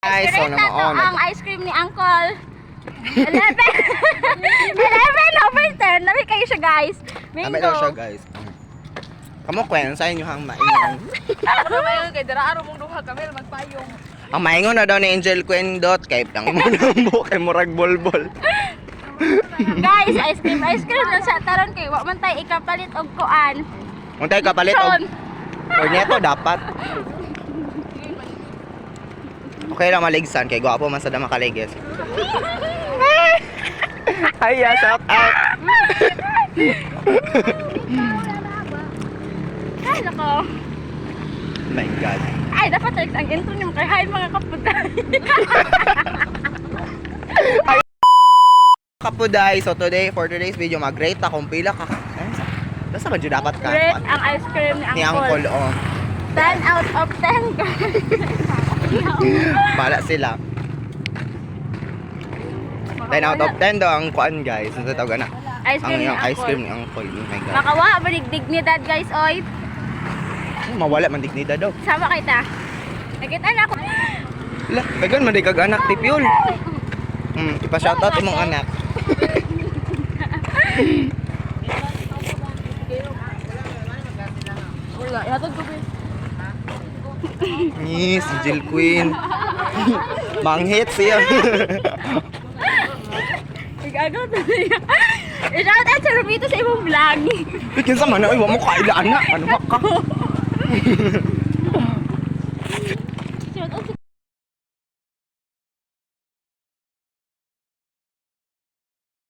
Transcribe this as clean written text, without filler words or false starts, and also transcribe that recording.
Ay, so Direct na to naman. ang ice cream ni Uncle. 11 over 10. Nabi kayo siya guys. Kami daw siya, guys. Kamu kwen sa inyo hang maingon. Ano ba yun? Kaya dara mong duha kami magpayong. Ang maingon na daw ni Angel Queen dot kay ang imo nang buhok kay murag bolbol. Guys, ice cream lang sa taron kay wa man tay ikapalit og kuan. Untay ka palit og corneto dapat. Okay lang maligsan kay gwapo man sa dama kaligis. Ay, shout out. Ay, nako. My God. Ay, dapat Alex, ang intro niyo kay hi mga kapuday. Kapuday, so today, for today's video, mag-rate akong pila ka. Basta ba dyan dapat ka? Great ang ice cream ni Ni Uncle, Uncle. oh. 10 out of 10 guys. Bala sila. 10 out of 10 daw ang kuan, guys. Ang tawag na. Ice Ang cream ni yung ice cream Uncle. ni Uncle. Oh my God. Makawa, maligdig ni dad guys, oy. Mawala man dignidad daw. Sama kita. Nakita na ako. Wala, kagan man di kag anak tipyol. Ipa-shoutout imong anak. Wala, yatod ko ba? Ni si Jill Queen. Manghit siya. Igagaw to niya. I-shout out sa Rubito sa imong vlog. Kinsa man na, wa mo kaila anak. Ano ba ka?